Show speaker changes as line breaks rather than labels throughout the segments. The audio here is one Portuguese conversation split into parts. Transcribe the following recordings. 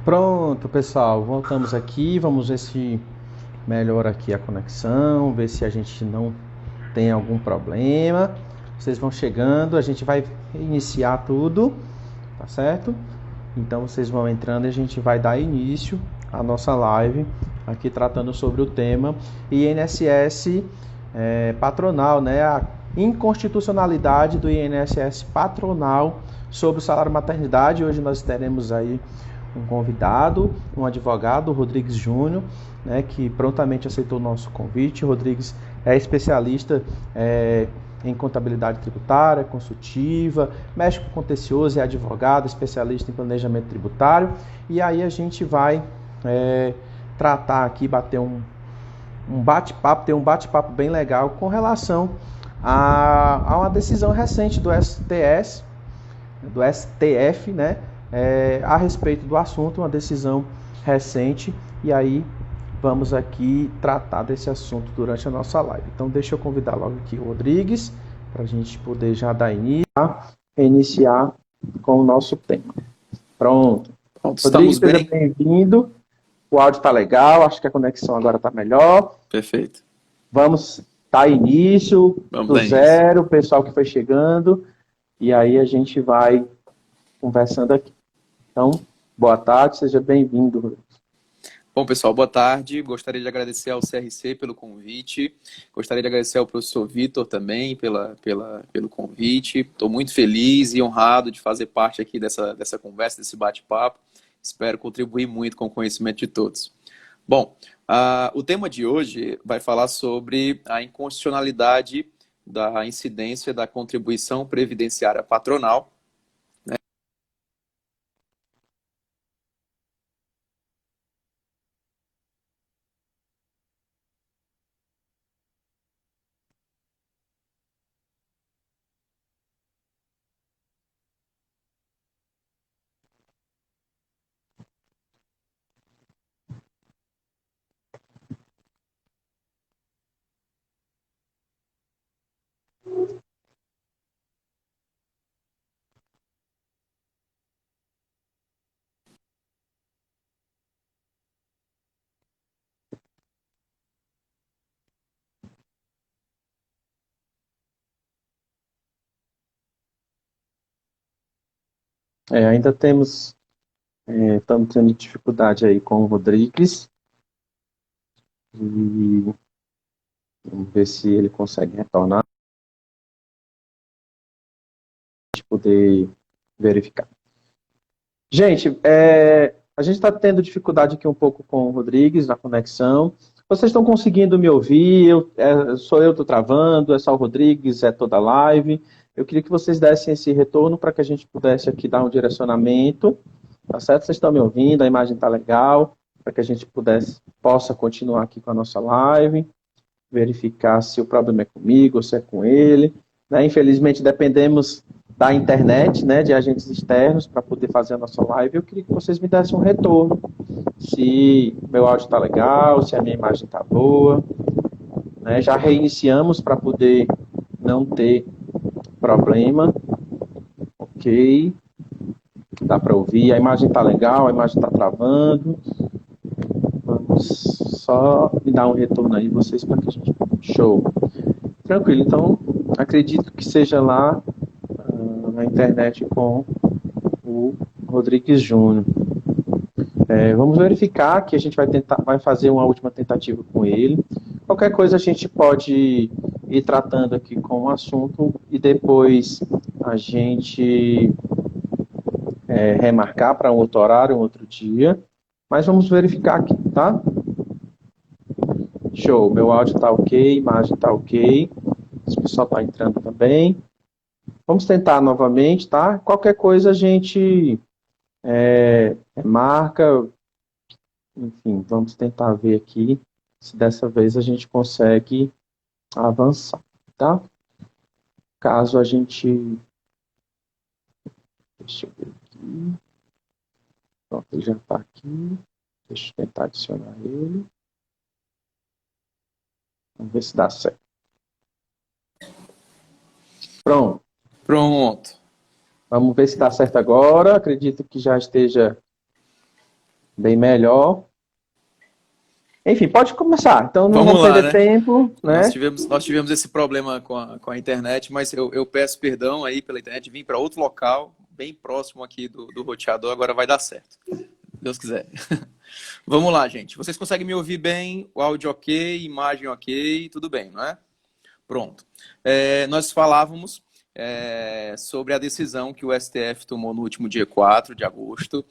Pronto, pessoal, voltamos aqui. Vamos ver se melhora aqui a conexão, ver se a gente não tem algum problema. Vocês vão chegando, a gente vai iniciar tudo, tá certo? Então vocês vão entrando e a gente vai dar início à nossa live aqui tratando sobre o tema INSS patronal, né? A inconstitucionalidade do INSS patronal sobre o salário maternidade. Hoje nós teremos aí um convidado, um advogado, Rodrigues Júnior, né, que prontamente aceitou o nosso convite. O Rodrigues é especialista em contabilidade tributária, consultiva, mexe com contencioso, é advogado, especialista em planejamento tributário. E aí a gente vai tratar aqui, bater um bate-papo, ter um bate-papo bem legal com relação a uma decisão recente do STF, né, a respeito do assunto, uma decisão recente, e aí vamos aqui tratar desse assunto durante a nossa live. Então deixa eu convidar logo aqui o Rodrigues, para a gente poder já dar início, iniciar com o nosso tema. Pronto.
Pronto,
Rodrigues,
estamos
seja
bem?
bem-vindo. O áudio está legal, acho que a conexão agora está melhor.
Perfeito.
Vamos dar início
Vamos
do
dar início.
zero, o pessoal que foi chegando, e aí a gente vai conversando aqui. Então, boa tarde, seja bem-vindo.
Bom, pessoal, boa tarde. Gostaria de agradecer ao CRC pelo convite. Gostaria de agradecer ao professor Vitor também pelo convite. Estou muito feliz e honrado de fazer parte aqui dessa conversa, desse bate-papo. Espero contribuir muito com o conhecimento de todos. Bom, o tema de hoje vai falar sobre a inconstitucionalidade da incidência da contribuição previdenciária patronal.
Ainda estamos tendo dificuldade aí com o Rodrigues, e vamos ver se ele consegue retornar, para a gente poder verificar. Gente, a gente está tendo dificuldade aqui um pouco com o Rodrigues na conexão. Vocês estão conseguindo me ouvir? Sou eu que estou travando? É só o Rodrigues? É toda a live? Eu queria que vocês dessem esse retorno para que a gente pudesse aqui dar um direcionamento. Tá certo? Vocês estão me ouvindo? A imagem está legal? Para que a gente possa continuar aqui com a nossa live, verificar se o problema é comigo ou se é com ele. Né? Infelizmente, dependemos da internet, né, de agentes externos para poder fazer a nossa live. Eu queria que vocês me dessem um retorno, se meu áudio está legal, se a minha imagem está boa. Né? Já reiniciamos para poder não ter problema. Ok, dá para ouvir, a imagem está legal, a imagem está travando. Vamos só me dar um retorno aí, vocês, para que a gente... Show. Tranquilo, então acredito que seja lá na internet com o Rodrigues Júnior. Vamos verificar que a gente vai fazer uma última tentativa com ele. Qualquer coisa a gente pode ir tratando aqui com o assunto e depois a gente remarcar para um outro horário, um outro dia. Mas vamos verificar aqui, tá? Show, meu áudio está ok, imagem está ok. O pessoal está entrando também. Vamos tentar novamente, tá? Qualquer coisa a gente marca, enfim, vamos tentar ver aqui se dessa vez a gente consegue avançar, tá? Caso a gente... Deixa eu ver aqui. Pronto, ele já está aqui. Deixa eu tentar adicionar ele. Vamos ver se dá certo. Pronto.
Pronto.
Vamos ver se dá certo agora. Acredito que já esteja bem melhor. Enfim, pode começar. Então não
Vamos
vamos
lá,
perder
né?
tempo,
Nós
né?
tivemos, nós tivemos esse problema com a internet, mas eu peço perdão aí pela internet, vim para outro local, bem próximo aqui do roteador, agora vai dar certo. Deus quiser. Vamos lá, gente. Vocês conseguem me ouvir bem? O áudio ok, imagem ok, tudo bem, não é? Pronto. Nós falávamos sobre a decisão que o STF tomou no último dia 4 de agosto,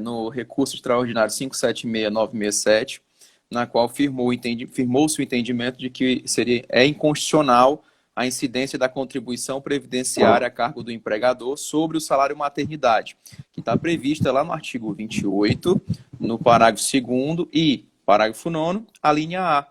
no recurso extraordinário 576967, na qual firmou-se o entendimento de que é inconstitucional a incidência da contribuição previdenciária a cargo do empregador sobre o salário maternidade, que está prevista lá no artigo 28, no parágrafo 2º e parágrafo 9º, a linha A.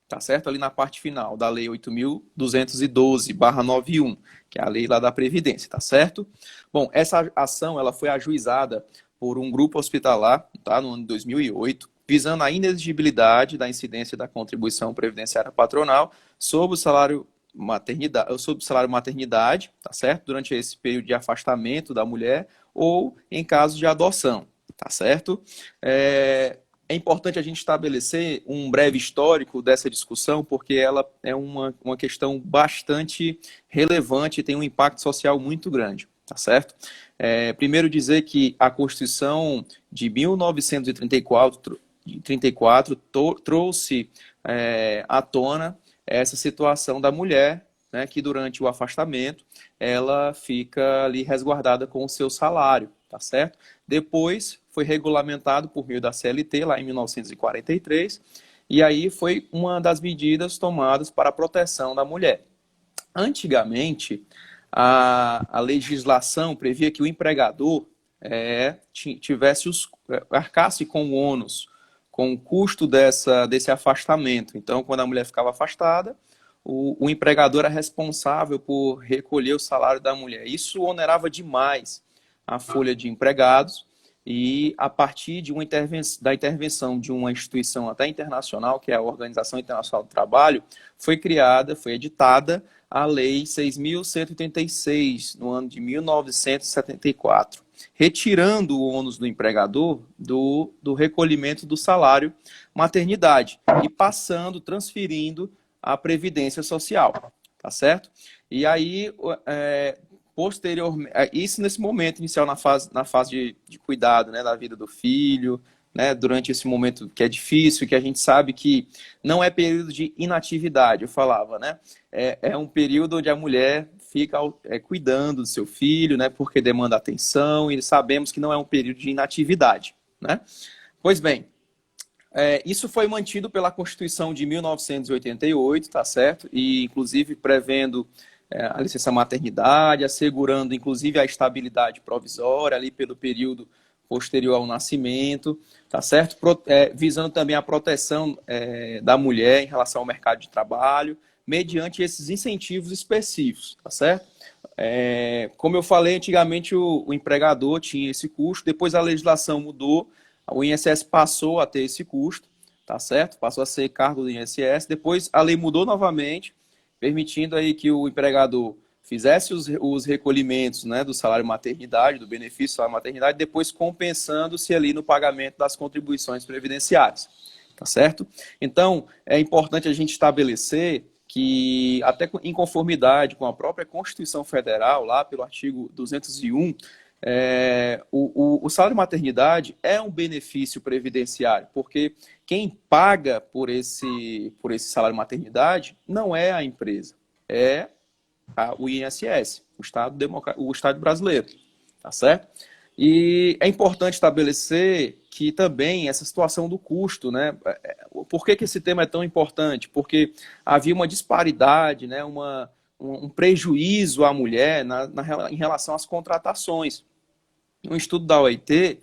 Tá certo? Ali na parte final da Lei 8.212/91, que é a lei lá da Previdência, tá certo? Bom, essa ação ela foi ajuizada por um grupo hospitalar, tá, no ano de 2008, visando a inexigibilidade da incidência da contribuição previdenciária patronal sobre o salário maternidade, tá certo? Durante esse período de afastamento da mulher ou em caso de adoção, tá certo? É importante a gente estabelecer um breve histórico dessa discussão, porque ela é uma questão bastante relevante e tem um impacto social muito grande, tá certo? Primeiro dizer que a Constituição de 1934 trouxe à tona essa situação da mulher, né, que durante o afastamento ela fica ali resguardada com o seu salário, tá certo? Depois foi regulamentado por meio da CLT, lá em 1943, e aí foi uma das medidas tomadas para a proteção da mulher. Antigamente, a legislação previa que o empregador arcasse com o ônus, com o custo desse afastamento. Então, quando a mulher ficava afastada, o empregador era responsável por recolher o salário da mulher. Isso onerava demais a folha de empregados e, a partir da intervenção de uma instituição até internacional, que é a Organização Internacional do Trabalho, foi editada a Lei 6.186, no ano de 1974, retirando o ônus do empregador do recolhimento do salário maternidade e transferindo a Previdência Social, tá certo? E aí, posteriormente, isso nesse momento inicial, na fase de cuidado, né, da vida do filho, né, durante esse momento que é difícil, que a gente sabe que não é período de inatividade, eu falava, né? É um período onde a mulher fica cuidando do seu filho, né, porque demanda atenção, e sabemos que não é um período de inatividade, né? Pois bem, isso foi mantido pela Constituição de 1988, tá certo? E, inclusive, prevendo a licença maternidade, assegurando, inclusive, a estabilidade provisória ali pelo período posterior ao nascimento, tá certo? Visando também a proteção da mulher em relação ao mercado de trabalho, mediante esses incentivos específicos, tá certo? Como eu falei, antigamente o empregador tinha esse custo, depois a legislação mudou, o INSS passou a ter esse custo, tá certo? Passou a ser cargo do INSS, depois a lei mudou novamente, permitindo aí que o empregador fizesse os recolhimentos, né, do salário maternidade, do benefício do salário maternidade, depois compensando-se ali no pagamento das contribuições previdenciárias, tá certo? Então, é importante a gente estabelecer que, até em conformidade com a própria Constituição Federal, lá pelo artigo 201, o salário maternidade é um benefício previdenciário, porque quem paga por esse salário maternidade não é a empresa, é o INSS, o Estado brasileiro, tá certo? E é importante estabelecer que também essa situação do custo, né? Por que esse tema é tão importante? Porque havia uma disparidade, né? Um prejuízo à mulher em relação às contratações. Um estudo da OIT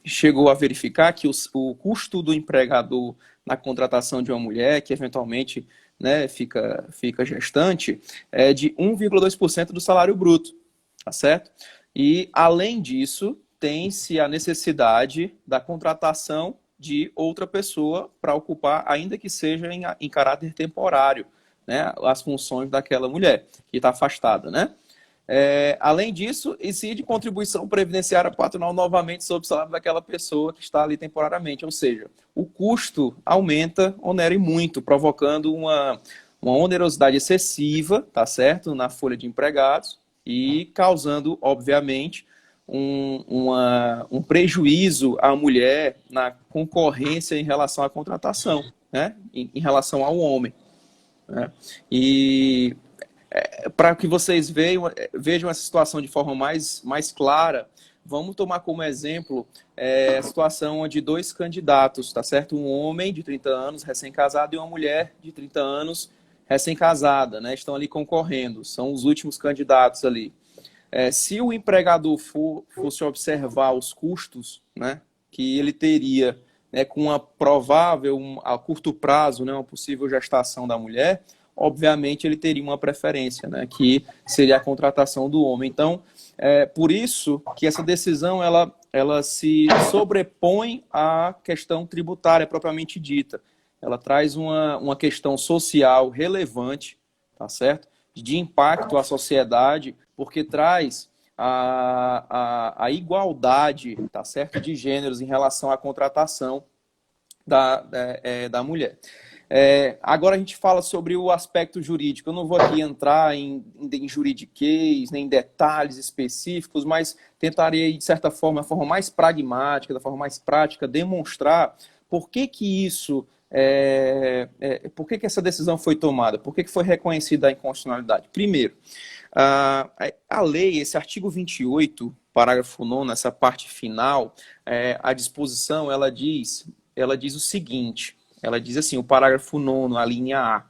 chegou a verificar que o custo do empregador na contratação de uma mulher, que eventualmente, né, fica gestante, é de 1,2% do salário bruto, tá certo? E, além disso, tem-se a necessidade da contratação de outra pessoa para ocupar, ainda que seja em caráter temporário, né, as funções daquela mulher que está afastada, né? Além disso, incide contribuição previdenciária patronal novamente sobre o salário daquela pessoa que está ali temporariamente. Ou seja, o custo aumenta, onera e muito, provocando uma onerosidade excessiva, tá certo, na folha de empregados e causando, obviamente, um prejuízo à mulher na concorrência em relação à contratação, né, em relação ao homem, né? E para que vocês vejam essa situação de forma mais clara, vamos tomar como exemplo a situação onde dois candidatos, tá certo? Um homem de 30 anos, recém-casado, e uma mulher de 30 anos, recém-casada, né? Estão ali concorrendo, são os últimos candidatos ali. Se o empregador fosse observar os custos, né, que ele teria, né, com uma provável, a curto prazo, né, uma possível gestação da mulher, obviamente ele teria uma preferência, né, que seria a contratação do homem. Então, por isso que essa decisão ela se sobrepõe à questão tributária propriamente dita. Ela traz uma questão social relevante, tá certo? De impacto à sociedade, porque traz a igualdade, tá certo, de gêneros em relação à contratação da mulher. Agora a gente fala sobre o aspecto jurídico. Eu não vou aqui entrar em juridiquês, nem em detalhes específicos, mas tentarei, de certa forma, da forma mais pragmática, da forma mais prática, demonstrar por que isso, por que essa decisão foi tomada, por que foi reconhecida a inconstitucionalidade. Primeiro, a lei, esse artigo 28, parágrafo 9º, essa parte final, a disposição, ela diz o seguinte, ela diz assim, o parágrafo 9º, a linha A.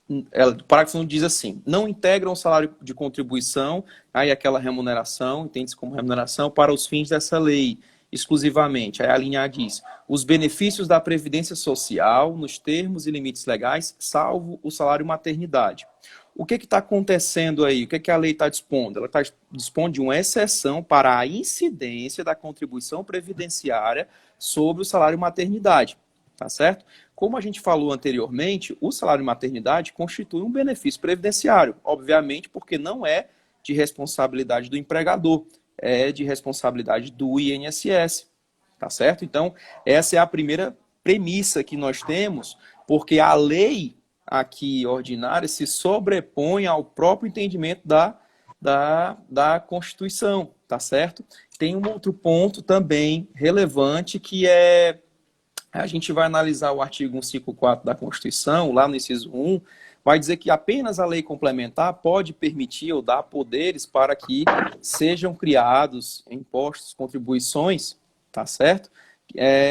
O parágrafo 9º diz assim, não integram o salário de contribuição, aí aquela remuneração, entende-se como remuneração, para os fins dessa lei, exclusivamente. Aí a linha A diz, os benefícios da Previdência Social, nos termos e limites legais, salvo o salário maternidade. O que está acontecendo aí? O que a lei está dispondo? Ela dispõe de uma exceção para a incidência da contribuição previdenciária sobre o salário maternidade, tá certo? Como a gente falou anteriormente, o salário maternidade constitui um benefício previdenciário, obviamente porque não é de responsabilidade do empregador, é de responsabilidade do INSS, tá certo? Então, essa é a primeira premissa que nós temos, porque a lei aqui ordinária se sobrepõe ao próprio entendimento da Constituição, tá certo? Tem um outro ponto também relevante que a gente vai analisar o artigo 154 da Constituição, lá no inciso 1, vai dizer que apenas a lei complementar pode permitir ou dar poderes para que sejam criados impostos, contribuições, tá certo?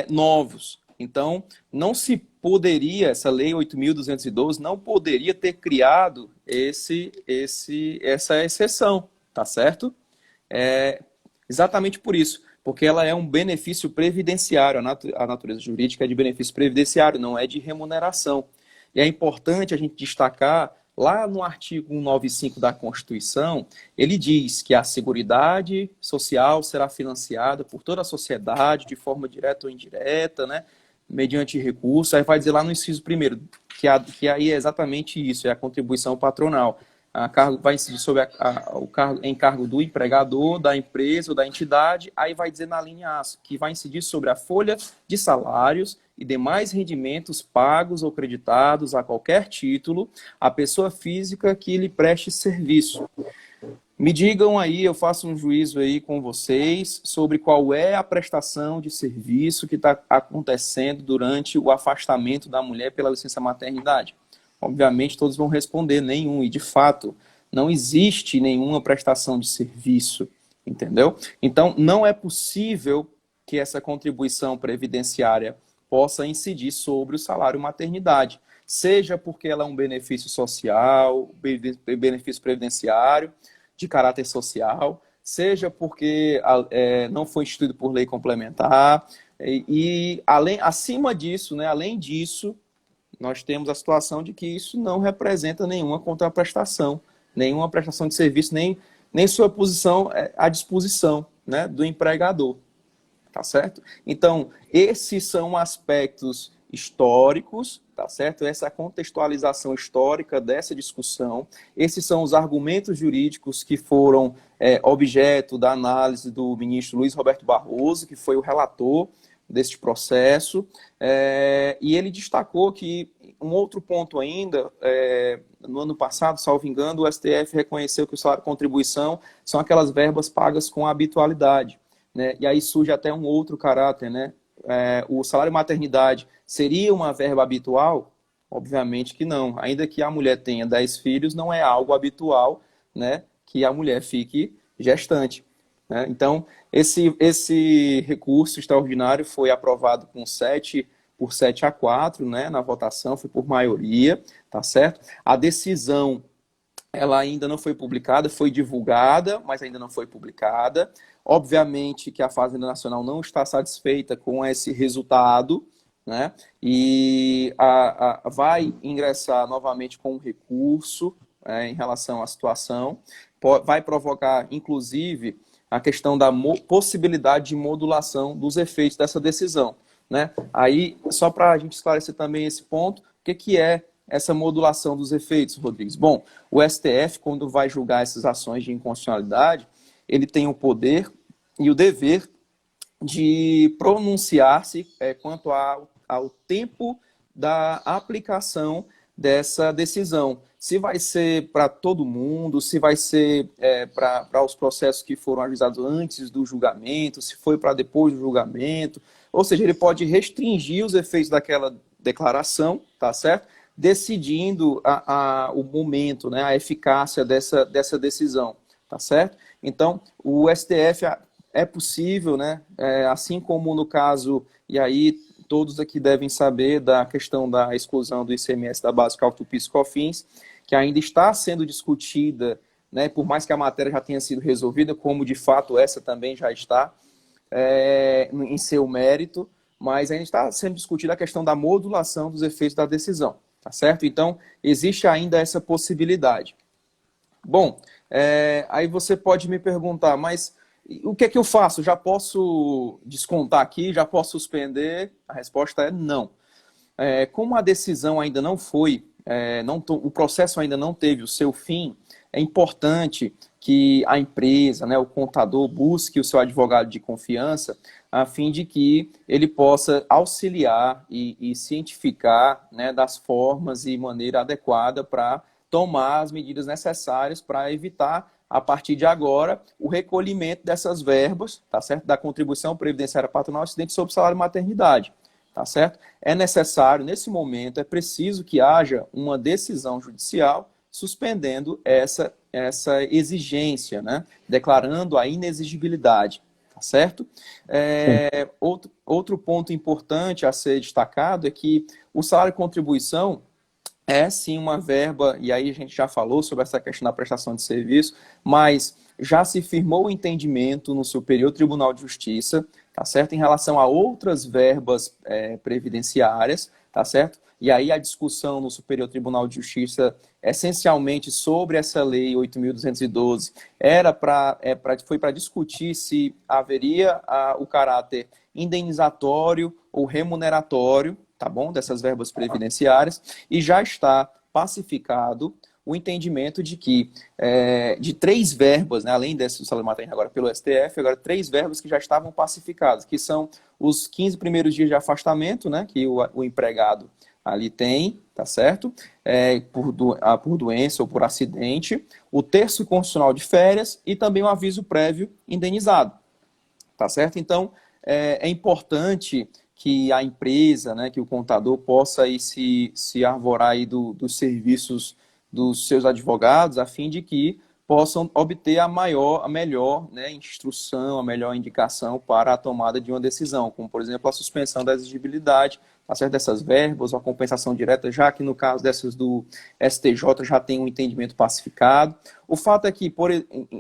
Novos. Então, não se poderia, essa lei 8.212 não poderia ter criado essa exceção, tá certo? Exatamente por isso, porque ela é um benefício previdenciário, a natureza jurídica é de benefício previdenciário, não é de remuneração. E é importante a gente destacar, lá no artigo 195 da Constituição, ele diz que a Seguridade Social será financiada por toda a sociedade, de forma direta ou indireta, né, mediante recurso. Aí vai dizer lá no inciso 1º, que aí é exatamente isso, é a contribuição patronal. Vai incidir sobre o encargo do empregador, da empresa ou da entidade, aí vai dizer na linha A, que vai incidir sobre a folha de salários e demais rendimentos pagos ou creditados a qualquer título à pessoa física que lhe preste serviço. Me digam aí, eu faço um juízo aí com vocês sobre qual é a prestação de serviço que está acontecendo durante o afastamento da mulher pela licença maternidade. Obviamente todos vão responder nenhum, e de fato não existe nenhuma prestação de serviço, entendeu? Então não é possível que essa contribuição previdenciária possa incidir sobre o salário maternidade, seja porque ela é um benefício social, benefício previdenciário, de caráter social, seja porque não foi instituído por lei complementar, acima disso, né, além disso, nós temos a situação de que isso não representa nenhuma contraprestação, nenhuma prestação de serviço, nem sua posição à disposição, né, do empregador. Tá certo? Então, esses são aspectos históricos, tá certo? Essa contextualização histórica dessa discussão. Esses são os argumentos jurídicos que foram objeto da análise do ministro Luiz Roberto Barroso, que foi o relator deste processo, e ele destacou que um outro ponto ainda, no ano passado, salvo engano, o STF reconheceu que o salário-contribuição são aquelas verbas pagas com habitualidade, né? E aí surge até um outro caráter, né? O salário-maternidade seria uma verba habitual? Obviamente que não. Ainda que a mulher tenha 10 filhos, não é algo habitual, né, que a mulher fique gestante, né? Então, esse recurso extraordinário foi aprovado por 7-4, né, na votação, foi por maioria, tá certo? A decisão, ela ainda não foi publicada, foi divulgada, mas ainda não foi publicada. Obviamente que a Fazenda Nacional não está satisfeita com esse resultado, né? E vai ingressar novamente com um recurso em relação à situação. Vai provocar, inclusive, a questão da possibilidade de modulação dos efeitos dessa decisão, né? Aí, só para a gente esclarecer também esse ponto, o que é essa modulação dos efeitos, Rodrigues? Bom, o STF, quando vai julgar essas ações de inconstitucionalidade, ele tem o poder e o dever de pronunciar-se quanto ao tempo da aplicação dessa decisão. Se vai ser para todo mundo, se vai ser para os processos que foram ajuizados antes do julgamento, se foi para depois do julgamento. Ou seja, ele pode restringir os efeitos daquela declaração, tá certo? Decidindo o momento, né, a eficácia dessa decisão, tá certo? Então, o STF é possível, né, assim como no caso, e aí todos aqui devem saber da questão da exclusão do ICMS da base cálculo PIS/COFINS, que ainda está sendo discutida, né, por mais que a matéria já tenha sido resolvida, como de fato essa também já está em seu mérito, mas ainda está sendo discutida a questão da modulação dos efeitos da decisão, tá certo? Então, existe ainda essa possibilidade. Bom, aí você pode me perguntar, mas o que é que eu faço? Já posso descontar aqui? Já posso suspender? A resposta é não. Como a decisão ainda não foi, o processo ainda não teve o seu fim, é importante que a empresa, né, o contador, busque o seu advogado de confiança a fim de que ele possa auxiliar e cientificar, né, das formas e maneira adequada para tomar as medidas necessárias para evitar, a partir de agora, o recolhimento dessas verbas, tá certo? Da contribuição previdenciária patronal incidente sobre salário e maternidade, tá certo? É necessário, nesse momento, é preciso que haja uma decisão judicial suspendendo essa exigência, né? Declarando a inexigibilidade, tá certo? Outro ponto importante a ser destacado é que o salário-contribuição é sim uma verba, e aí a gente já falou sobre essa questão da prestação de serviço, mas já se firmou o entendimento no Superior Tribunal de Justiça, tá certo? Em relação a outras verbas previdenciárias, tá certo? E aí a discussão no Superior Tribunal de Justiça, essencialmente sobre essa lei 8.212, foi para discutir se haveria o caráter indenizatório ou remuneratório, tá bom? Dessas verbas previdenciárias, e já está pacificado o entendimento de que de 3 verbas, né, além desse do salário maternidade agora pelo STF, agora 3 verbas que já estavam pacificadas, que são os 15 primeiros dias de afastamento, né, que o empregado ali tem, tá certo? Por doença ou por acidente, o terço constitucional de férias e também o aviso prévio indenizado, tá certo? Então, é importante que a empresa, né, que o contador possa aí se arvorar aí dos serviços dos seus advogados, a fim de que possam obter a melhor, né, instrução, a melhor indicação para a tomada de uma decisão, como, por exemplo, a suspensão da exigibilidade, tá certo, dessas verbas, ou a compensação direta, já que no caso dessas do STJ já tem um entendimento pacificado. O fato é que,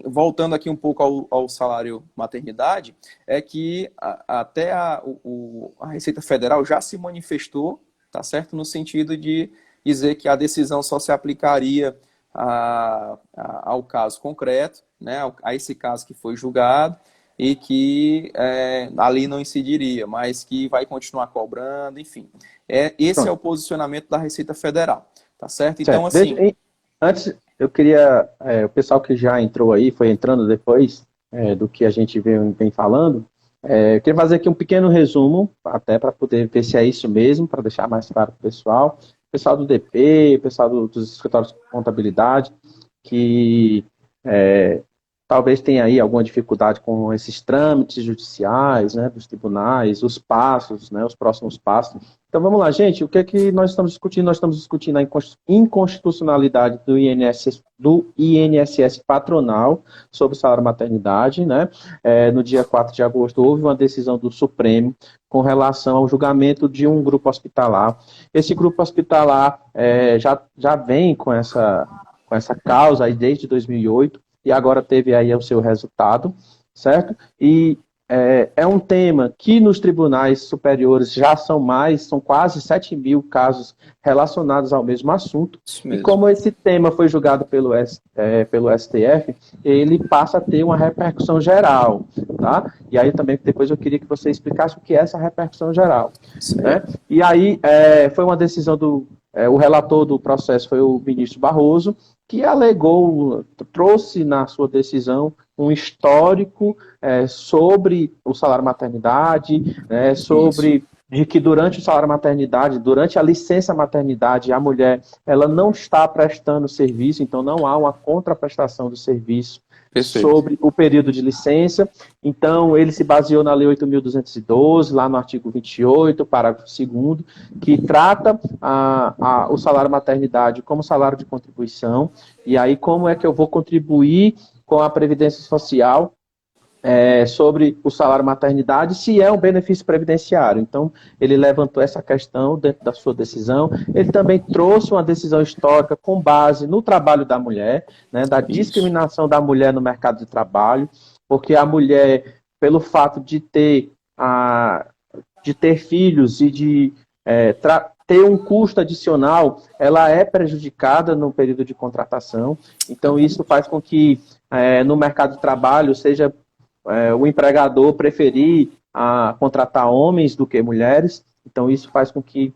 voltando aqui um pouco ao salário maternidade, é que até a Receita Federal já se manifestou, tá certo, no sentido de dizer que a decisão só se aplicaria ao caso concreto, né, a esse caso que foi julgado, e que ali não incidiria, mas que vai continuar cobrando, enfim. Esse é o
Pronto.
posicionamento da Receita Federal, tá certo? Então,
Certo. Deixa,
assim,
antes, eu queria, o pessoal que já entrou aí, foi entrando depois do que a gente vem falando, eu queria fazer aqui um pequeno resumo, até para poder ver se é isso mesmo, para deixar mais claro para o pessoal. Pessoal do DP, pessoal dos escritórios de contabilidade, que talvez tenha aí alguma dificuldade com esses trâmites judiciais, né, dos tribunais, os passos, né, os próximos passos. Então vamos lá, gente, o que é que nós estamos discutindo? Nós estamos discutindo a inconstitucionalidade do INSS patronal sobre o salário maternidade, né? No dia 4 de agosto houve uma decisão do Supremo com relação ao julgamento de um grupo hospitalar. Esse grupo hospitalar já vem com essa causa aí desde 2008 e agora teve aí o seu resultado, certo? E é um tema que nos tribunais superiores já são quase 7 mil casos relacionados ao mesmo assunto,
isso
e
mesmo.
como esse tema foi julgado pelo STF, ele passa a ter uma repercussão geral, tá? E aí também depois eu queria que você explicasse o que é essa repercussão geral, né?
Certo.
E aí foi uma decisão o relator do processo foi o ministro Barroso, que trouxe na sua decisão um histórico sobre o salário maternidade,
Isso.
sobre de que durante o salário maternidade, durante a licença maternidade, a mulher ela não está prestando serviço, então não há uma contraprestação do serviço
Perfeito.
sobre o período de licença. Então, ele se baseou na Lei 8.212, lá no artigo 28, parágrafo 2º, que trata o salário maternidade como salário de contribuição. E aí, como é que eu vou contribuir com a Previdência Social sobre o salário maternidade, se é um benefício previdenciário. Então, ele levantou essa questão dentro da sua decisão. Ele também trouxe uma decisão histórica com base no trabalho da mulher, né, da
Isso.
discriminação da mulher no mercado de trabalho, porque a mulher, pelo fato de ter filhos e de ter um custo adicional, ela é prejudicada no período de contratação. Então, isso
Exatamente.
faz com que no mercado de trabalho seja o empregador preferir contratar homens do que mulheres. Então, isso faz com que,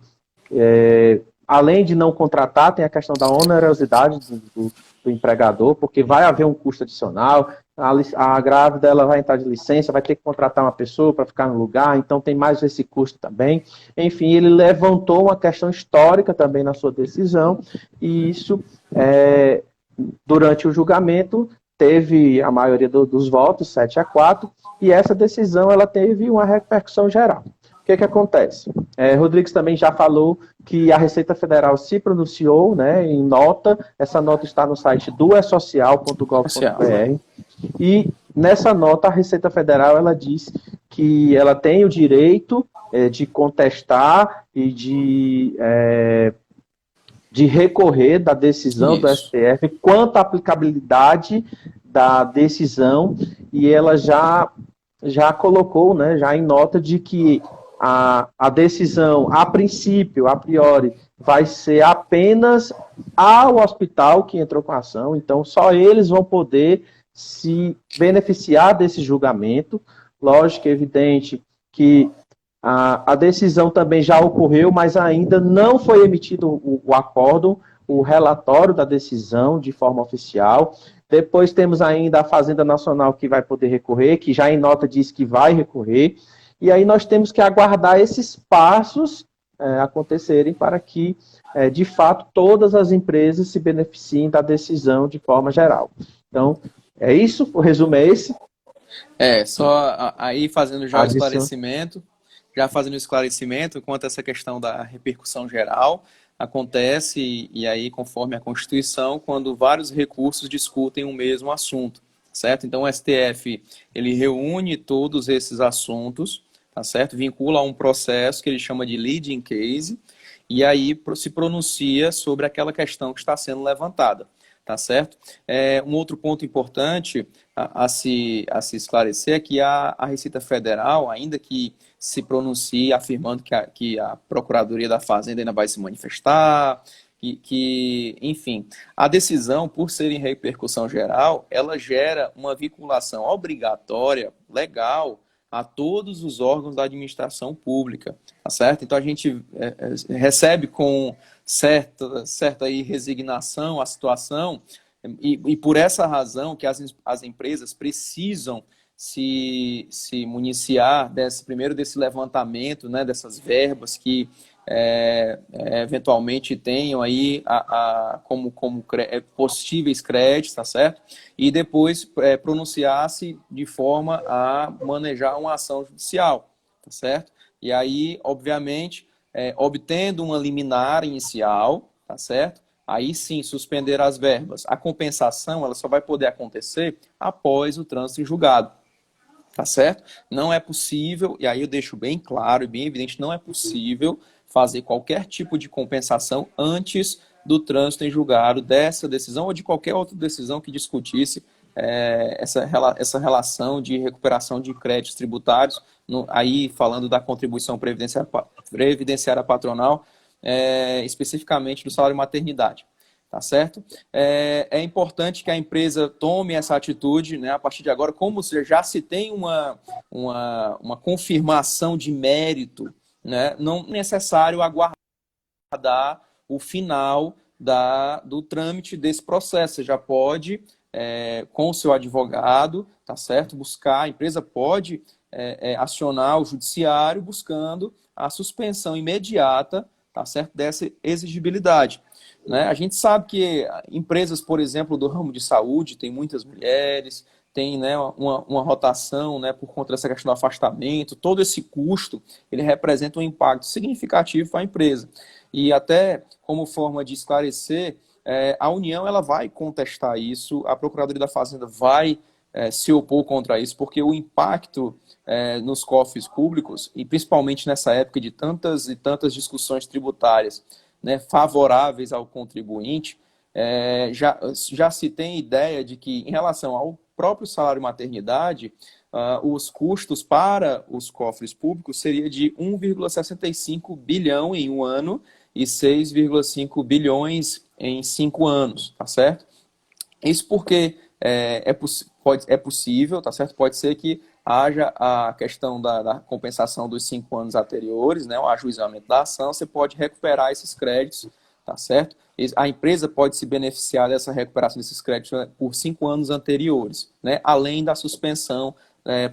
além de não contratar, tem a questão da onerosidade do empregador, porque vai haver um custo adicional, a grávida ela vai entrar de licença, vai ter que contratar uma pessoa para ficar no lugar, então tem mais esse custo também. Enfim, ele levantou uma questão histórica também na sua decisão, e isso, durante o julgamento, teve a maioria dos votos, 7-4, e essa decisão ela teve uma repercussão geral. O que acontece? Rodrigues também já falou que a Receita Federal se pronunciou, né, em nota, essa nota está no site do
Social.
esocial.gov.br, e nessa nota a Receita Federal ela diz que ela tem o direito de contestar e de recorrer da decisão do
Isso.
STF quanto à aplicabilidade da decisão, e ela já colocou, né, já em nota de que a decisão, a princípio, a priori, vai ser apenas ao hospital que entrou com a ação, então só eles vão poder se beneficiar desse julgamento. Lógico, é evidente que a decisão também já ocorreu, mas ainda não foi emitido o acórdão, o relatório da decisão de forma oficial. Depois temos ainda a Fazenda Nacional que vai poder recorrer, que já em nota diz que vai recorrer. E aí nós temos que aguardar esses passos acontecerem para que, de fato, todas as empresas se beneficiem da decisão de forma geral. Então, é isso, o resumo é esse.
Só aí fazendo já o
Adição.
esclarecimento, quanto a essa questão da repercussão geral, acontece, e aí, conforme a Constituição, quando vários recursos discutem o mesmo assunto, certo? Então, o STF, ele reúne todos esses assuntos, tá certo? Vincula a um processo que ele chama de leading case, e aí se pronuncia sobre aquela questão que está sendo levantada, tá certo? Um outro ponto importante a se esclarecer é que a Receita Federal, ainda que se pronuncie afirmando que a Procuradoria da Fazenda ainda vai se manifestar, enfim, a decisão, por ser em repercussão geral, ela gera uma vinculação obrigatória, legal, a todos os órgãos da administração pública, tá certo? Então a gente recebe com certa aí resignação a situação, e por essa razão que as empresas precisam se municiar primeiro desse levantamento, né, dessas verbas que eventualmente tenham aí como possíveis créditos, tá certo? E depois pronunciar-se de forma a manejar uma ação judicial, tá certo? E aí, obviamente, obtendo uma liminar inicial, tá certo? Aí sim, suspender as verbas. A compensação, ela só vai poder acontecer após o trânsito em julgado. Tá certo? Não é possível, e aí eu deixo bem claro e bem evidente, não é possível fazer qualquer tipo de compensação antes do trânsito em julgado dessa decisão ou de qualquer outra decisão que discutisse essa relação de recuperação de créditos tributários, aí falando da contribuição previdenciária patronal, especificamente do salário maternidade. Tá certo? É importante que a empresa tome essa atitude, né, a partir de agora, como já se tem uma confirmação de mérito, né, não é necessário aguardar o final do trâmite desse processo. Você já pode, com o seu advogado, tá certo, a empresa pode acionar o judiciário buscando a suspensão imediata, tá certo, dessa exigibilidade. Né? A gente sabe que empresas, por exemplo, do ramo de saúde, tem muitas mulheres, tem, né, uma rotação, né, por conta dessa questão do afastamento, todo esse custo, ele representa um impacto significativo para a empresa. E até como forma de esclarecer, a União ela vai contestar isso, a Procuradoria da Fazenda vai se opor contra isso, porque o impacto nos cofres públicos, e principalmente nessa época de tantas e tantas discussões tributárias, né, favoráveis ao contribuinte, já se tem ideia de que, em relação ao próprio salário maternidade, os custos para os cofres públicos seria de 1,65 bilhão em um ano e 6,5 bilhões em 5 anos, tá certo? Isso porque é possível, tá certo? Pode ser que haja a questão da compensação dos 5 anos anteriores, né, o ajuizamento da ação, você pode recuperar esses créditos, tá certo? A empresa pode se beneficiar dessa recuperação desses créditos por 5 anos anteriores, né, além da suspensão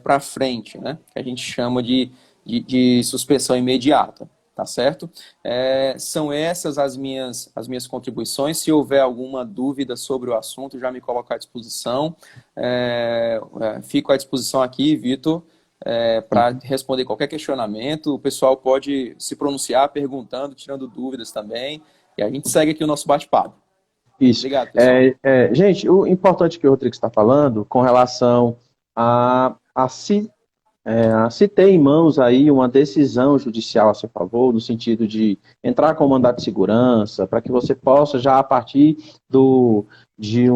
para frente, né, que a gente chama de suspensão imediata, tá certo? São essas as minhas contribuições. Se houver alguma dúvida sobre o assunto, já me coloco à disposição. Fico à disposição aqui, Vitor, para responder qualquer questionamento. O pessoal pode se pronunciar perguntando, tirando dúvidas também. E a gente segue aqui o nosso bate-papo.
Isso.
Obrigado, pessoal.
Gente, o importante que o Rodrigo está falando com relação se ter em mãos aí uma decisão judicial a seu favor, no sentido de entrar com mandado de segurança, para que você possa já a partir de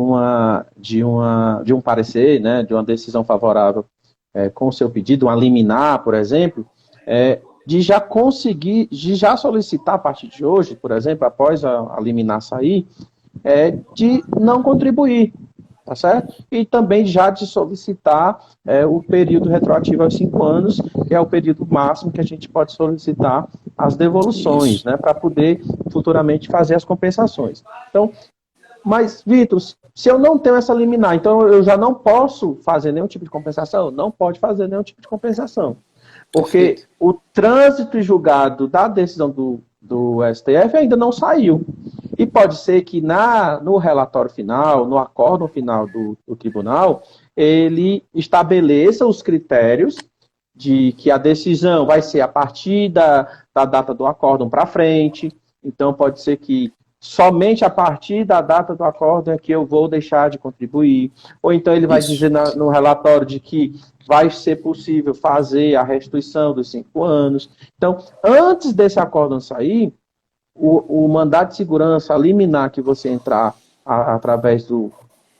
um parecer, né, de uma decisão favorável com o seu pedido, uma liminar, por exemplo, de já solicitar a partir de hoje, por exemplo, após a liminar sair, de não contribuir. Tá certo? E também já de solicitar o período retroativo aos 5 anos, que é o período máximo que a gente pode solicitar as devoluções, né, para poder futuramente fazer as compensações. Então, mas, Vitor, se eu não tenho essa liminar, então eu já não posso fazer nenhum tipo de compensação? Não pode fazer nenhum tipo de compensação. Porque Perfeito. O trânsito julgado da decisão do STF ainda não saiu. E pode ser que no relatório final, no acórdão final do tribunal, ele estabeleça os critérios de que a decisão vai ser a partir da data do acórdão para frente. Então, pode ser que somente a partir da data do acórdão é que eu vou deixar de contribuir. Ou então ele vai dizer no relatório de que vai ser possível fazer a restituição dos 5 anos. Então, antes desse acórdão sair, o mandado de segurança liminar que você entrar através do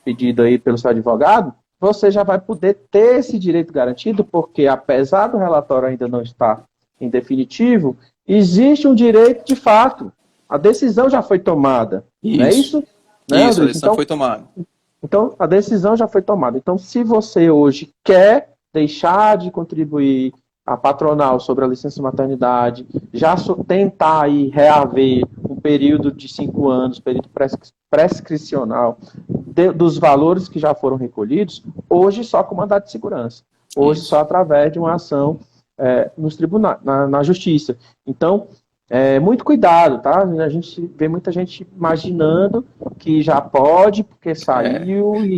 pedido aí pelo seu advogado, você já vai poder ter esse direito garantido, porque apesar do relatório ainda não estar em definitivo, existe um direito de fato. a decisão já foi tomada.
Isso.
Não é isso?
Né, isso, a decisão foi tomada.
Então, a decisão já foi tomada. Então, se você hoje quer deixar de contribuir a patronal sobre a licença maternidade, já tentar aí reaver um período de 5 anos, período prescricional, dos valores que já foram recolhidos, hoje só com mandado de segurança. Hoje só através de uma ação nos tribunais, na justiça. Então, muito cuidado, tá? A gente vê muita gente imaginando que já pode, porque saiu e...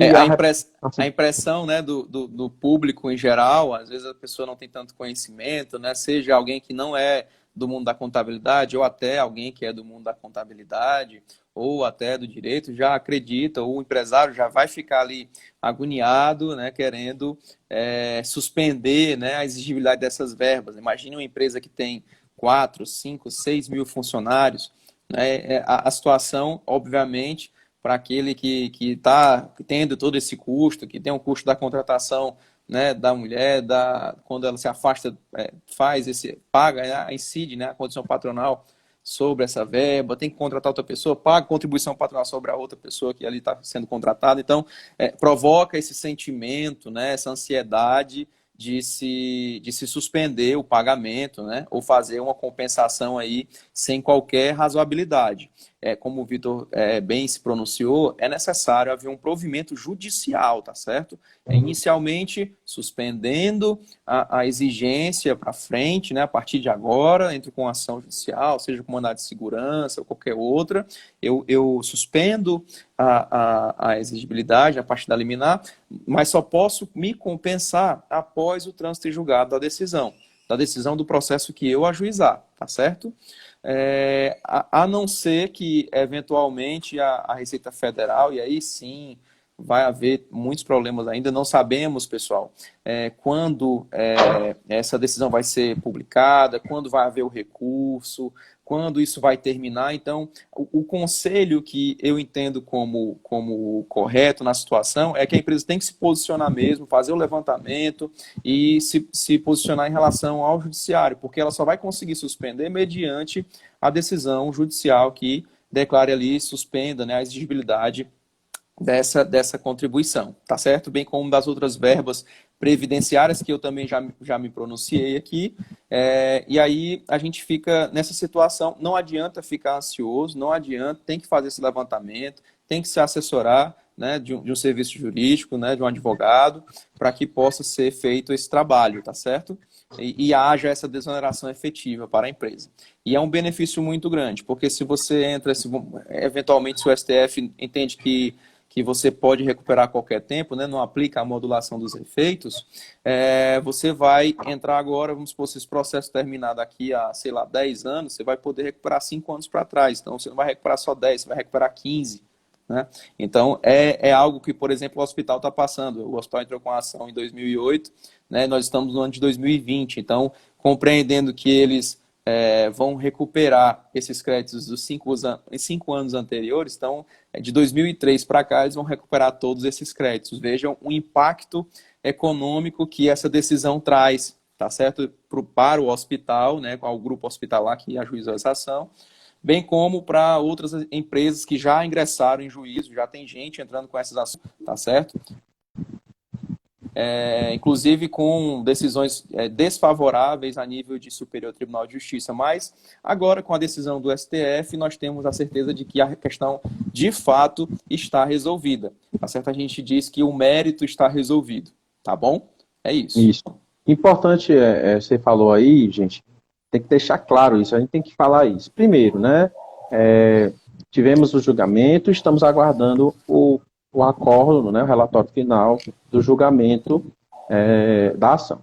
A impressão, né, do público em geral, às vezes a pessoa não tem tanto conhecimento, né? Seja alguém que não é do mundo da contabilidade, ou até alguém que é do mundo da contabilidade, ou até do direito, já acredita, ou o empresário já vai ficar ali agoniado, né, querendo suspender, né, a exigibilidade dessas verbas. Imagine uma empresa que tem 4, 5, 6 mil funcionários, né? A situação, obviamente, para aquele que está tendo todo esse custo, que tem o custo da contratação, né, da mulher, quando ela se afasta, paga, né, incide, né, a condição patronal sobre essa verba, tem que contratar outra pessoa, paga contribuição patronal sobre a outra pessoa que ali está sendo contratada. Então, provoca esse sentimento, né, essa ansiedade de se suspender o pagamento, né, ou fazer uma compensação aí sem qualquer razoabilidade. Como o Vitor bem se pronunciou, é necessário haver um provimento judicial, tá certo? Inicialmente, suspendendo a exigência para frente, né, a partir de agora, entre com ação judicial, seja com mandado de segurança ou qualquer outra, eu suspendo a exigibilidade, a parte da liminar, mas só posso me compensar após o trânsito em julgado da decisão do processo que eu ajuizar, tá certo? A não ser que, eventualmente, a Receita Federal, e aí sim vai haver muitos problemas ainda, não sabemos, pessoal, quando essa decisão vai ser publicada, quando vai haver o recurso, quando isso vai terminar. Então, o conselho que eu entendo como correto na situação é que a empresa tem que se posicionar mesmo, fazer o levantamento e se posicionar em relação ao judiciário, porque ela só vai conseguir suspender mediante a decisão judicial que declare ali, suspenda, né, a exigibilidade dessa contribuição, tá certo? Bem como das outras verbas previdenciárias, que eu também já me pronunciei aqui, e aí a gente fica nessa situação. Não adianta ficar ansioso, não adianta, tem que fazer esse levantamento, tem que se assessorar, né, de um serviço jurídico, né, de um advogado, para que possa ser feito esse trabalho, tá certo? E haja essa desoneração efetiva para a empresa. E é um benefício muito grande, porque se você entra, eventualmente se o STF entende que você pode recuperar a qualquer tempo, né, não aplica a modulação dos efeitos, você vai entrar agora, vamos supor, se esse processo terminar daqui a, 10 anos, você vai poder recuperar 5 anos para trás. Então, você não vai recuperar só 10, você vai recuperar 15. Né? Então, é algo que, por exemplo, o hospital está passando. O hospital entrou com a ação em 2008, né, nós estamos no ano de 2020. Então, compreendendo que eles vão recuperar esses créditos dos 5 anos anteriores, então, de 2003 para cá, eles vão recuperar todos esses créditos. Vejam o impacto econômico que essa decisão traz, tá certo? Para o hospital, né, ao grupo hospitalar que ajuizou essa ação, bem como para outras empresas que já ingressaram em juízo, já tem gente entrando com essas ações, tá certo? Inclusive com decisões desfavoráveis a nível de Superior Tribunal de Justiça, mas agora com a decisão do STF nós temos a certeza de que a questão de fato está resolvida, tá certo? A gente diz que o mérito está resolvido, tá bom? É isso.
Isso. Importante, você falou aí, gente, tem que deixar claro isso, a gente tem que falar isso. Primeiro, né, tivemos o julgamento, estamos aguardando o acordo, né, o relatório final do julgamento da ação.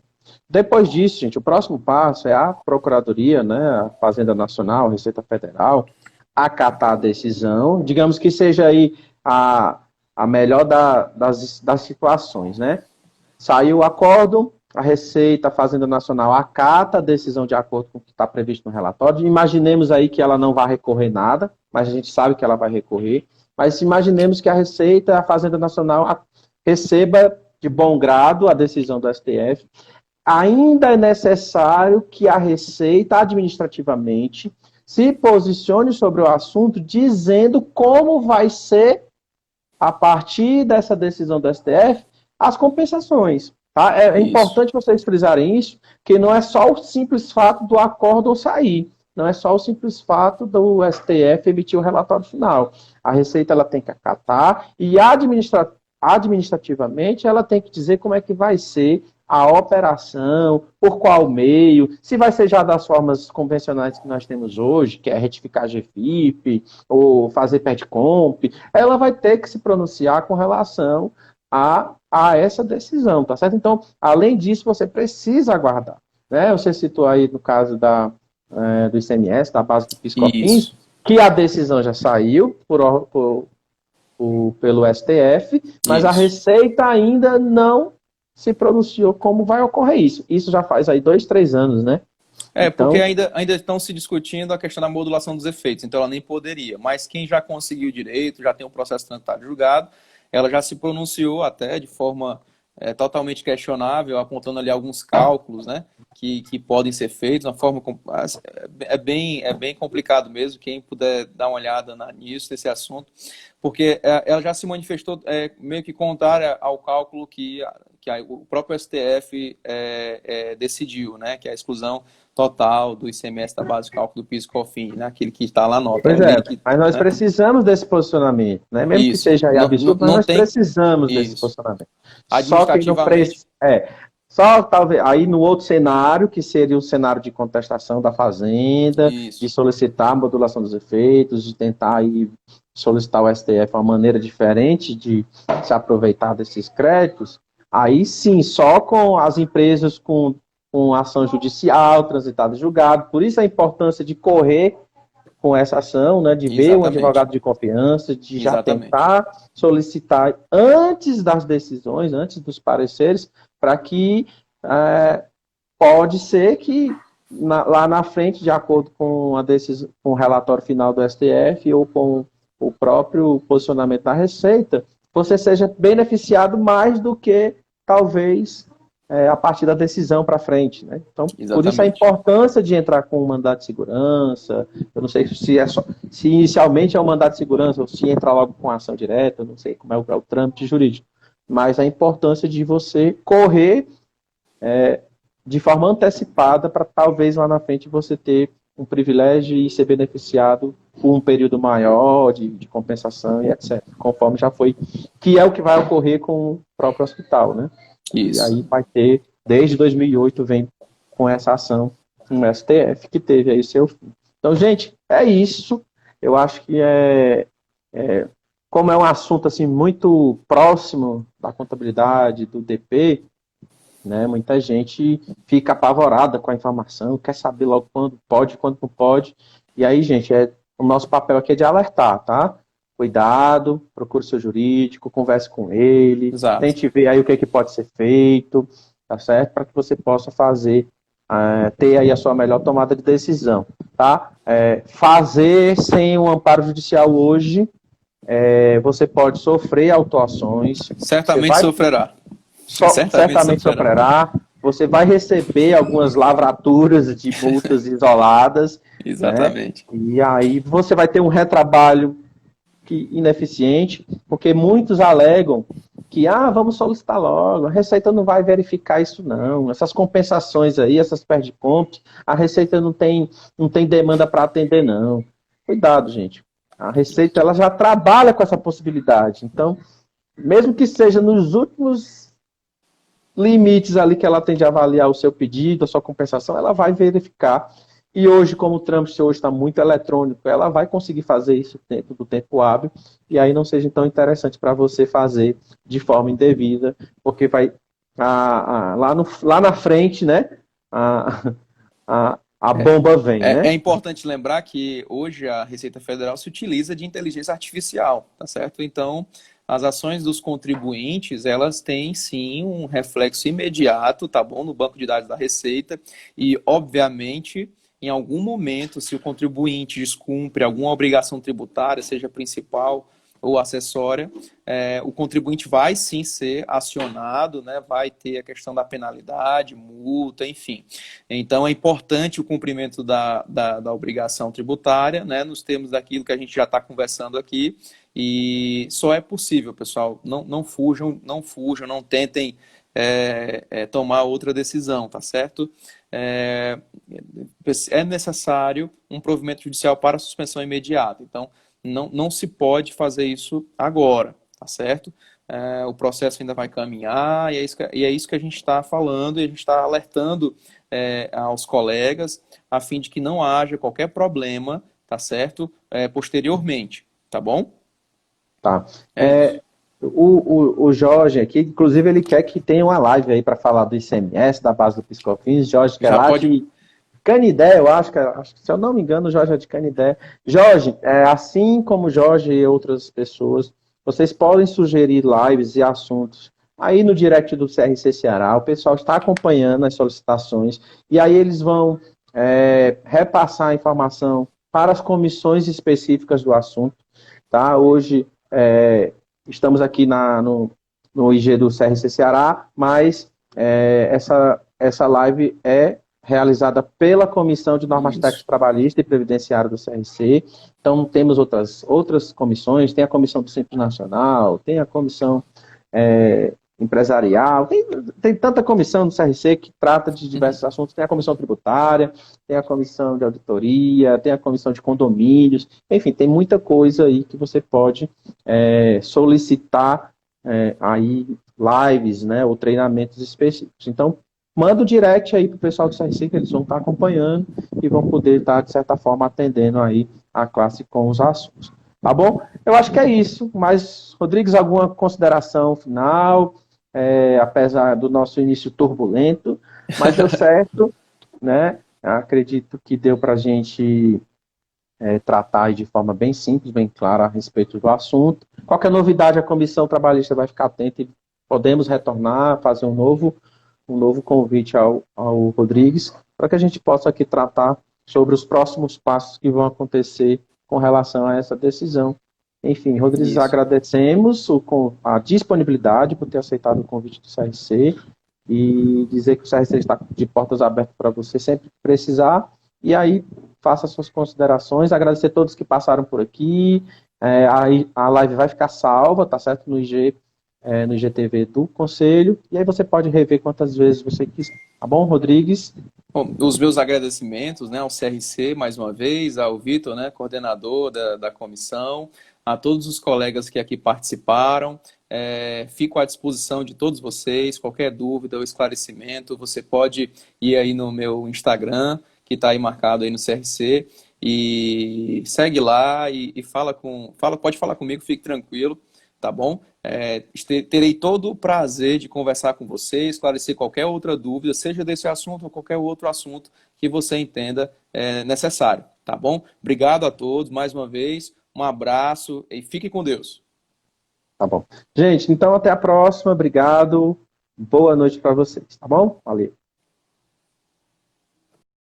Depois disso, gente, o próximo passo é a Procuradoria, né, a Fazenda Nacional, a Receita Federal, acatar a decisão, digamos que seja aí a melhor das situações, né? Saiu o acordo, a Receita, a Fazenda Nacional acata a decisão de acordo com o que está previsto no relatório. Imaginemos aí que ela não vai recorrer nada, mas a gente sabe que ela vai recorrer. Mas imaginemos que a Receita, a Fazenda Nacional receba de bom grado a decisão do STF. Ainda é necessário que a Receita, administrativamente, se posicione sobre o assunto, dizendo como vai ser, a partir dessa decisão do STF, as compensações. Tá? É importante vocês frisarem isso, que não é só o simples fato do acórdão sair, não é só o simples fato do STF emitir o relatório final. A Receita ela tem que acatar e administrativamente ela tem que dizer como é que vai ser a operação, por qual meio, se vai ser já das formas convencionais que nós temos hoje, que é retificar GFIP, ou fazer PETComp, ela vai ter que se pronunciar com relação a essa decisão, tá certo? Então, além disso, você precisa aguardar. Né? Você citou aí no caso do ICMS, da base do PIS/COFINS, que a decisão já saiu pelo STF, mas a Receita ainda não se pronunciou como vai ocorrer isso. Isso já faz aí 2, 3 anos, né?
Então, porque ainda estão se discutindo a questão da modulação dos efeitos, então ela nem poderia. Mas quem já conseguiu direito, já tem um processo transitário julgado, ela já se pronunciou até de forma totalmente questionável, apontando ali alguns cálculos, né, que podem ser feitos, uma forma é bem complicado mesmo, quem puder dar uma olhada nisso, nesse assunto, porque ela já se manifestou meio que contrária ao cálculo que o próprio STF decidiu, né, que é a exclusão total do ICMS da base de cálculo do PIS/COFINS, né, aquele que está lá na nota.
Pois mas nós precisamos desse posicionamento, né? Mesmo que seja aí absurdo, mas nós precisamos desse posicionamento. Só que não precisa. Só talvez aí no outro cenário, que seria o cenário de contestação da Fazenda, de solicitar a modulação dos efeitos, de tentar aí solicitar ao STF uma maneira diferente de se aproveitar desses créditos, aí sim, só com as empresas com ação judicial, transitada e julgado. Por isso a importância de correr com essa ação, né, de ver um advogado de confiança, de já tentar solicitar antes das decisões, antes dos pareceres, para que pode ser que lá na frente, de acordo com a decisão, com o relatório final do STF ou com o próprio posicionamento da Receita, você seja beneficiado mais do que talvez a partir da decisão para frente, né? Então, por isso a importância de entrar com um mandato de segurança. Eu não sei se inicialmente é um mandato de segurança ou se entra logo com ação direta, eu não sei como é o trâmite jurídico, mas a importância de você correr de forma antecipada para talvez lá na frente você ter um privilégio e ser beneficiado por um período maior de compensação e etc. Conforme já foi, que é o que vai ocorrer com o próprio hospital, né? Isso. E aí vai ter, desde 2008, vem com essa ação no STF, que teve aí seu fim. Então, gente, é isso. Eu acho que como é um assunto assim, muito próximo da contabilidade, do DP, né, muita gente fica apavorada com a informação, quer saber logo quando pode, quando não pode. E aí, gente, o nosso papel aqui é de alertar, tá? Cuidado, procure seu jurídico, converse com ele, tente ver aí o que pode ser feito, tá certo? Para que você possa ter aí a sua melhor tomada de decisão, tá? Fazer sem um amparo judicial hoje, você pode sofrer autuações.
Certamente sofrerá.
Certamente sofrerá. Você vai receber algumas lavraturas de multas isoladas.
Exatamente.
Né? E aí você vai ter um retrabalho ineficiente, porque muitos alegam que, vamos solicitar logo, a Receita não vai verificar isso não, essas compensações aí, essas perde-compras, a Receita não tem demanda para atender não. Cuidado, gente. A Receita ela já trabalha com essa possibilidade, então, mesmo que seja nos últimos limites ali que ela tem de avaliar o seu pedido, a sua compensação, ela vai verificar. E hoje, como o trâmite hoje está muito eletrônico, ela vai conseguir fazer isso dentro do tempo hábil, e aí não seja tão interessante para você fazer de forma indevida, porque vai lá na frente, né, a bomba vem, né?
É importante lembrar que hoje a Receita Federal se utiliza de inteligência artificial, tá certo? Então, as ações dos contribuintes, elas têm sim um reflexo imediato, tá bom, no banco de dados da Receita, e obviamente em algum momento, se o contribuinte descumpre alguma obrigação tributária, seja principal ou acessória, o contribuinte vai sim ser acionado, né? Vai ter a questão da penalidade, multa, enfim. Então é importante o cumprimento da obrigação tributária, né? Nos termos daquilo que a gente já está conversando aqui, e só é possível, pessoal, não fujam, não tentem tomar outra decisão, tá certo? É necessário um provimento judicial para suspensão imediata. Então, não se pode fazer isso agora, tá certo? O processo ainda vai caminhar e é isso que a gente está falando e a gente está alertando aos colegas a fim de que não haja qualquer problema, tá certo? Posteriormente, tá bom?
Tá. O Jorge aqui, inclusive, ele quer que tenha uma live aí para falar do ICMS, da base do PiscoFins. Jorge, que é lá de Canidé, eu acho que, se eu não me engano, o Jorge é de Canidé. Jorge, assim como o Jorge e outras pessoas, vocês podem sugerir lives e assuntos aí no direct do CRC Ceará. O pessoal está acompanhando as solicitações e aí eles vão repassar a informação para as comissões específicas do assunto. Tá? Hoje estamos aqui no IG do CRC Ceará, mas essa live é realizada pela Comissão de Normas Técnicas Trabalhistas e Previdenciária do CRC. Então, temos outras comissões, tem a Comissão do Simples Nacional, tem a Comissão Empresarial, tem tanta comissão do CRC que trata de diversos assuntos, tem a Comissão Tributária, tem a Comissão de Auditoria, tem a Comissão de Condomínios, enfim, tem muita coisa aí que você pode solicitar aí lives, né, ou treinamentos específicos. Então, manda o direct aí para o pessoal do CRC, que eles vão estar acompanhando e vão poder estar, de certa forma, atendendo aí a classe com os assuntos. Tá bom? Eu acho que é isso. Mas, Rodrigues, alguma consideração final? Apesar do nosso início turbulento, mas deu certo, né? Acredito que deu para a gente tratar de forma bem simples, bem clara a respeito do assunto. Qualquer novidade, a Comissão Trabalhista vai ficar atenta e podemos retornar, fazer um novo convite ao Rodrigues, para que a gente possa aqui tratar sobre os próximos passos que vão acontecer com relação a essa decisão. Enfim, Rodrigues, isso. Agradecemos a disponibilidade por ter aceitado o convite do CRC e dizer que o CRC está de portas abertas para você sempre que precisar. E aí, faça suas considerações. Agradecer a todos que passaram por aqui. A live vai ficar salva, tá certo? No IGTV do Conselho, e aí você pode rever quantas vezes você quiser. Tá bom, Rodrigues?
Bom, os meus agradecimentos, né, ao CRC, mais uma vez, ao Vitor, né, coordenador da comissão, a todos os colegas que aqui participaram. Fico à disposição de todos vocês, qualquer dúvida ou esclarecimento, você pode ir aí no meu Instagram, que está aí marcado aí no CRC, e segue lá e pode falar comigo, fique tranquilo. Tá bom? Terei todo o prazer de conversar com você, esclarecer qualquer outra dúvida, seja desse assunto ou qualquer outro assunto que você entenda necessário, tá bom? Obrigado a todos, mais uma vez, um abraço e fique com Deus.
Tá bom. Gente, então até a próxima, obrigado, boa noite para vocês, tá bom? Valeu.